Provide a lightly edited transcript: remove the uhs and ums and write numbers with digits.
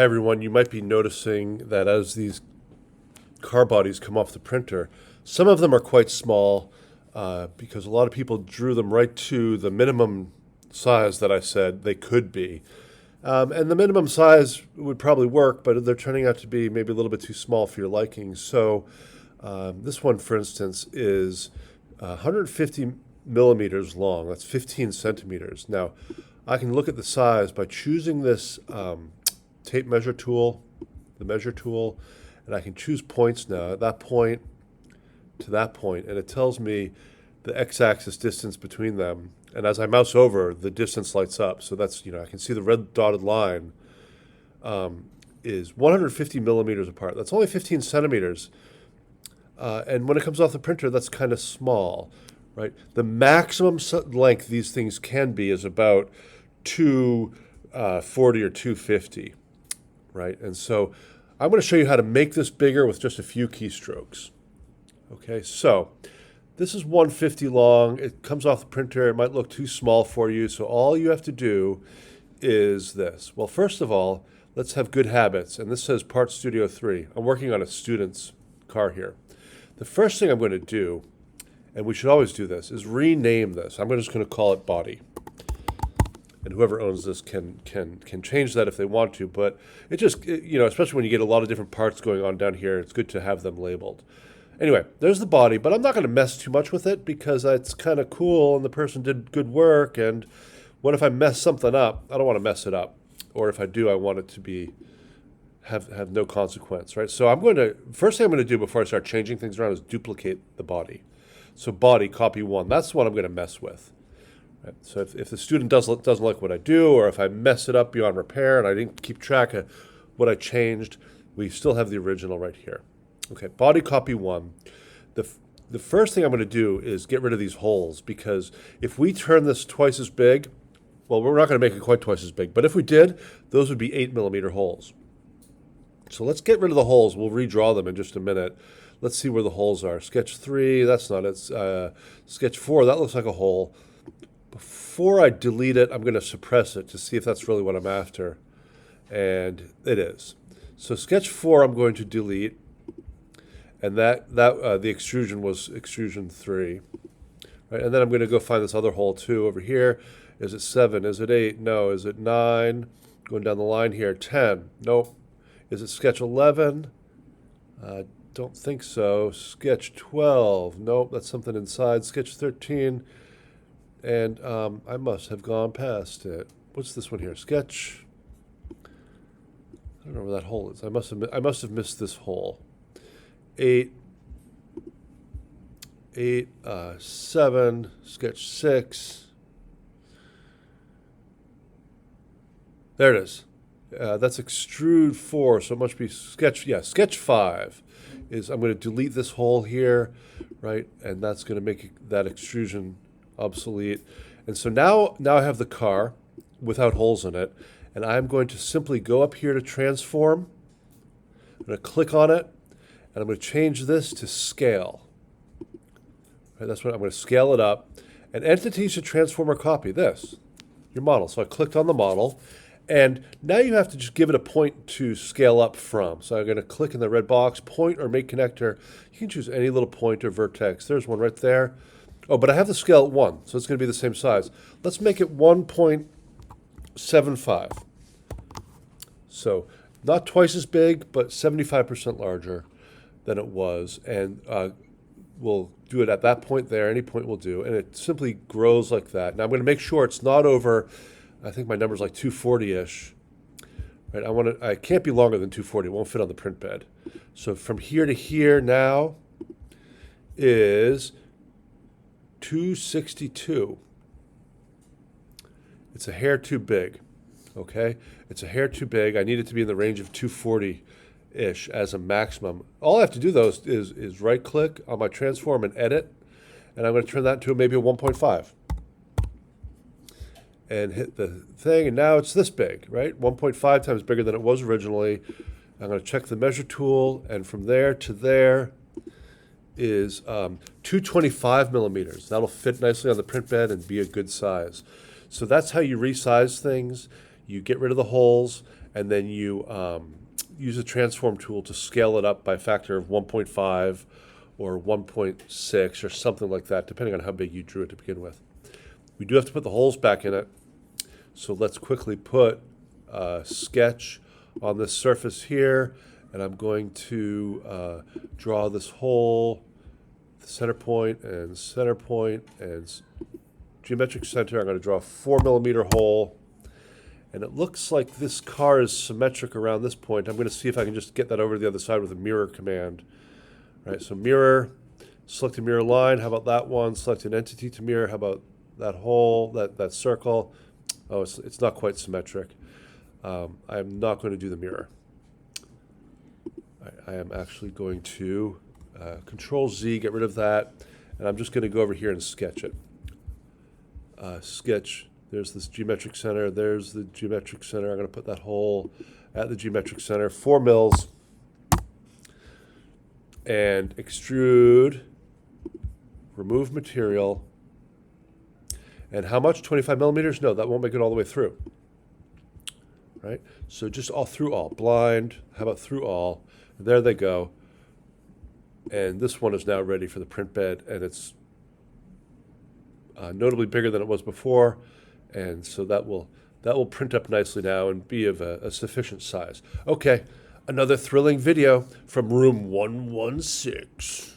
Hi everyone, you might be noticing that as these car bodies come off the printer, some of them are quite small because a lot of people drew them right to the minimum size that I said they could be. And the minimum size would probably work, but they're turning out to be maybe a little bit too small for your liking. So this one, for instance, is 150 millimeters long. That's 15 centimeters. Now, I can look at the size by choosing this tape measure tool, the measure tool, and I can choose points now, at that point to that point, and it tells me the x-axis distance between them. And as I mouse over, the distance lights up. So that's, I can see the red dotted line is 150 millimeters apart. That's only 15 centimeters. And when it comes off the printer, that's kind of small, right? The maximum length these things can be is about 240 or 250, right? And so I'm going to show you how to make this bigger with just a few keystrokes. Okay, so this is 150 long. It comes off the printer. It might look too small for you. So all you have to do is this. Well, first of all, let's have good habits. And this says Part Studio 3. I'm working on a student's car here. The first thing I'm going to do, and we should always do this, is rename this. I'm just going to call it body. And whoever owns this can change that if they want to. But it just, especially when you get a lot of different parts going on down here, it's good to have them labeled. Anyway, there's the body, but I'm not going to mess too much with it because it's kind of cool and the person did good work. And what if I mess something up? I don't want to mess it up. Or if I do, I want it to have no consequence, right? So first thing I'm going to do before I start changing things around is duplicate the body. So body, copy 1, that's what I'm going to mess with. Right? So if the student doesn't like what I do, or if I mess it up beyond repair and I didn't keep track of what I changed, we still have the original right here. Okay, body copy 1. The first thing I'm going to do is get rid of these holes, because if we turn this twice as big, well, we're not going to make it quite twice as big, but if we did, those would be 8 millimeter holes. So let's get rid of the holes. We'll redraw them in just a minute. Let's see where the holes are. Sketch 3, that's not it. Sketch 4, that looks like a hole. Before I delete it, I'm going to suppress it to see if that's really what I'm after. And it is. So sketch 4 I'm going to delete. And the extrusion was extrusion 3. Right? And then I'm going to go find this other hole too over here. Is it 7? Is it 8? No. Is it 9? Going down the line here. 10. Nope. Is it sketch 11? Don't think so. Sketch 12. Nope, that's something inside. Sketch 13. And I must have gone past it. What's this one here? Sketch. I don't know where that hole is. I must have missed this hole. 8. 7. Sketch 6. There it is. That's extrude 4, so it must be sketch. Yeah, sketch 5 is. I'm going to delete this hole here, right? And that's going to make that extrusion obsolete. And so now I have the car without holes in it, and I'm going to simply go up here to transform. I'm going to click on it, and I'm going to change this to scale. Right, that's what I'm going to scale it up. And entities should transform or copy this, your model. So I clicked on the model. And now you have to just give it a point to scale up from. So I'm going to click in the red box, point or make connector. You can choose any little point or vertex. There's one right there. Oh, but I have the scale at 1, so it's going to be the same size. Let's make it 1.75. So not twice as big, but 75% larger than it was. And we'll do it at that point there. Any point will do. And it simply grows like that. Now I'm going to make sure it's not over, I think my number's like 240-ish. Right? I can't be longer than 240. It won't fit on the print bed. So from here to here now is 262. It's a hair too big. Okay? It's a hair too big. I need it to be in the range of 240-ish as a maximum. All I have to do though is right click on my transform and edit. And I'm going to turn that to maybe a 1.5. And hit the thing, and now it's this big, right? 1.5 times bigger than it was originally. I'm going to check the measure tool, and from there to there is 225 millimeters. That'll fit nicely on the print bed and be a good size. So that's how you resize things. You get rid of the holes, and then you use the transform tool to scale it up by a factor of 1.5 or 1.6 or something like that, depending on how big you drew it to begin with. We do have to put the holes back in it, so let's quickly put a sketch on this surface here, and I'm going to draw this hole, center point and geometric center. I'm going to draw a 4mm hole, and it looks like this car is symmetric around this point. I'm going to see if I can just get that over to the other side with a mirror command. Right, so mirror, select a mirror line. How about that one? Select an entity to mirror. How about that hole, that circle? Oh, it's not quite symmetric. I'm not going to do the mirror. I am actually going to Control Z, get rid of that, and I'm just going to go over here and sketch it. Sketch, there's this geometric center, there's the geometric center. I'm going to put that hole at the geometric center, 4 mils, and extrude, remove material. And how much? 25mm? No, that won't make it all the way through. Right? So just all through all. Blind, how about through all? There they go. And this one is now ready for the print bed, and it's notably bigger than it was before. And so that will print up nicely now and be of a sufficient size. Okay, another thrilling video from room 116.